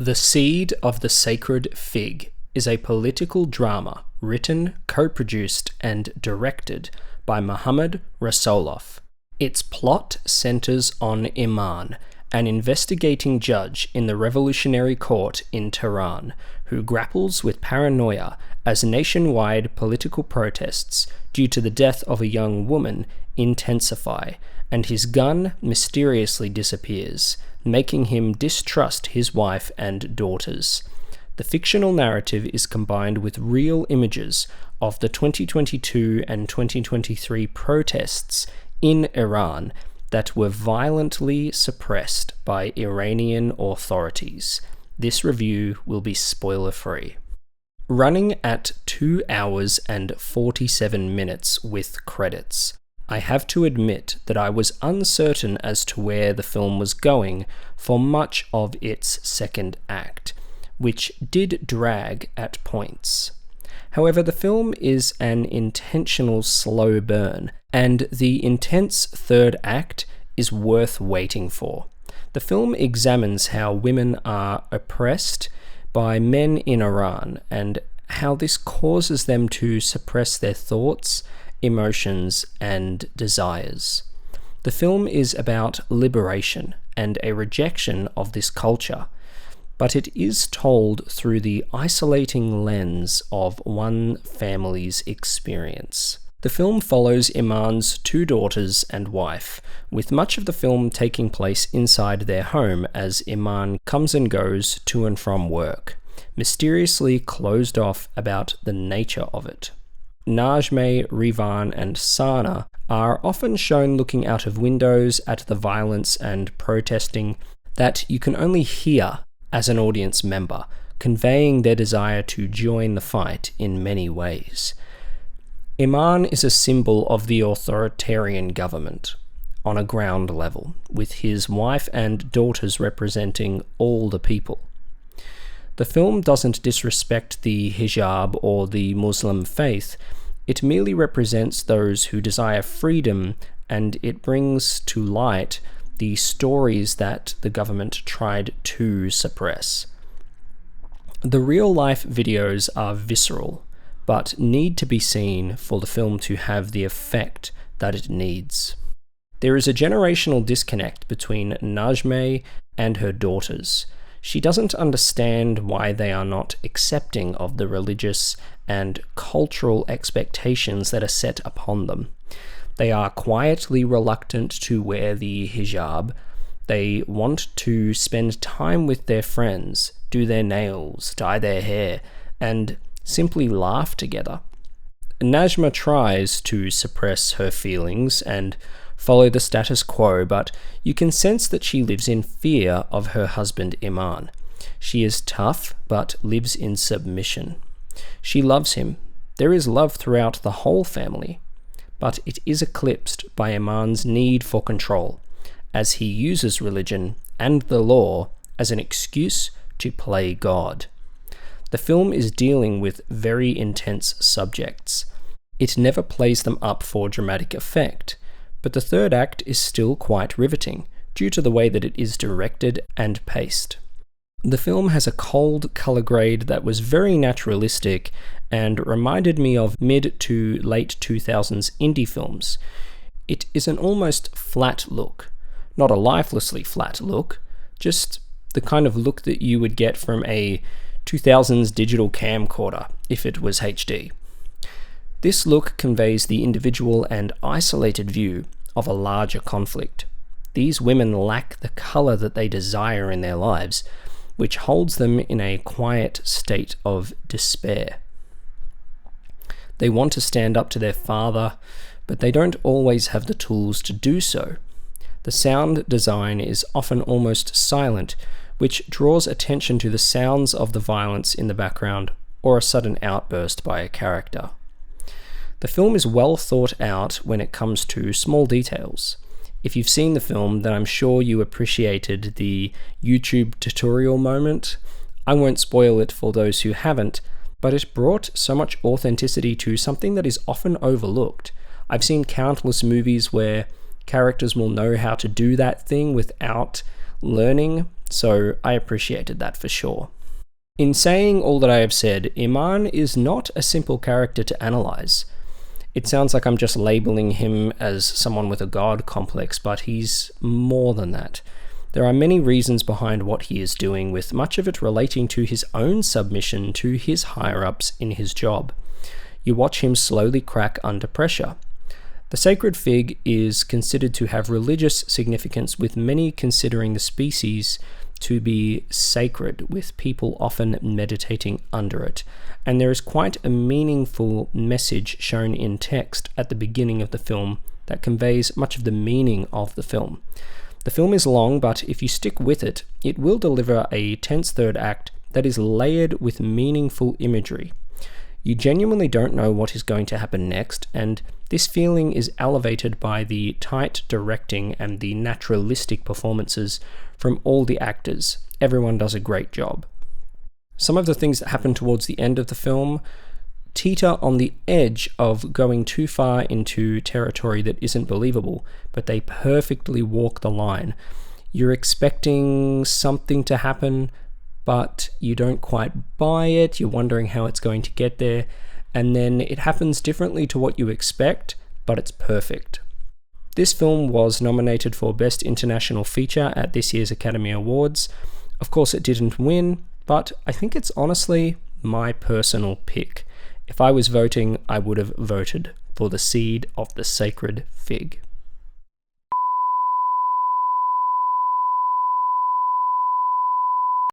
The Seed of the Sacred Fig is a political drama written, co-produced, and directed by Mohammad Rasoulof. Its plot centers on Iman, an investigating judge in the revolutionary court in Tehran, who grapples with paranoia as nationwide political protests due to the death of a young woman intensify, and his gun mysteriously disappears, making him distrust his wife and daughters. The fictional narrative is combined with real images of the 2022 and 2023 protests in Iran that were violently suppressed by Iranian authorities. This review will be spoiler-free. Running at 2 hours and 47 minutes with credits, I have to admit that I was uncertain as to where the film was going for much of its second act, which did drag at points. However, the film is an intentional slow burn, and the intense third act is worth waiting for. The film examines how women are oppressed by men in Iran and how this causes them to suppress their thoughts, emotions, and desires. The film is about liberation and a rejection of this culture, but it is told through the isolating lens of one family's experience. The film follows Iman's 2 daughters and wife, with much of the film taking place inside their home as Iman comes and goes to and from work, mysteriously closed off about the nature of it. Najmeh, Rivan, and Sana are often shown looking out of windows at the violence and protesting that you can only hear as an audience member, conveying their desire to join the fight in many ways. Iman is a symbol of the authoritarian government on a ground level, with his wife and daughters representing all the people. The film doesn't disrespect the hijab or the Muslim faith. It merely represents those who desire freedom, and it brings to light the stories that the government tried to suppress. The real-life videos are visceral, but need to be seen for the film to have the effect that it needs. There is a generational disconnect between Najmeh and her daughters. She doesn't understand why they are not accepting of the religious and cultural expectations that are set upon them. They are quietly reluctant to wear the hijab. They want to spend time with their friends, do their nails, dye their hair, and simply laugh together. Najma tries to suppress her feelings and follow the status quo, but you can sense that she lives in fear of her husband Iman. She is tough, but lives in submission. She loves him. There is love throughout the whole family, but it is eclipsed by Iman's need for control, as he uses religion and the law as an excuse to play God. The film is dealing with very intense subjects. It never plays them up for dramatic effect, but the third act is still quite riveting, due to the way that it is directed and paced. The film has a cold color grade that was very naturalistic and reminded me of mid to late 2000s indie films. It is an almost flat look, not a lifelessly flat look, just the kind of look that you would get from a 2000s digital camcorder if it was HD. This look conveys the individual and isolated view of a larger conflict. These women lack the color that they desire in their lives, which holds them in a quiet state of despair. They want to stand up to their father, but they don't always have the tools to do so. The sound design is often almost silent, which draws attention to the sounds of the violence in the background or a sudden outburst by a character. The film is well thought out when it comes to small details. If you've seen the film, then I'm sure you appreciated the YouTube tutorial moment. I won't spoil it for those who haven't, but it brought so much authenticity to something that is often overlooked. I've seen countless movies where characters will know how to do that thing without learning so I appreciated that for sure. In saying all that I have said, Iman is not a simple character to analyze. It sounds like I'm just labeling him as someone with a god complex, but he's more than that. There are many reasons behind what he is doing, with much of it relating to his own submission to his higher-ups in his job. You watch him slowly crack under pressure. The sacred fig is considered to have religious significance, with many considering the species to be sacred, with people often meditating under it. And there is quite a meaningful message shown in text at the beginning of the film that conveys much of the meaning of the film. The film is long, but if you stick with it, it will deliver a tense third act that is layered with meaningful imagery. You genuinely don't know what is going to happen next, and this feeling is elevated by the tight directing and the naturalistic performances from all the actors. Everyone does a great job. Some of the things that happen towards the end of the film teeter on the edge of going too far into territory that isn't believable, but they perfectly walk the line. You're expecting something to happen, but you don't quite buy it. You're wondering how it's going to get there, and then it happens differently to what you expect, but it's perfect. This film was nominated for Best International Feature at this year's Academy Awards. Of course, it didn't win, but I think it's honestly my personal pick. If I was voting, I would have voted for The Seed of the Sacred Fig.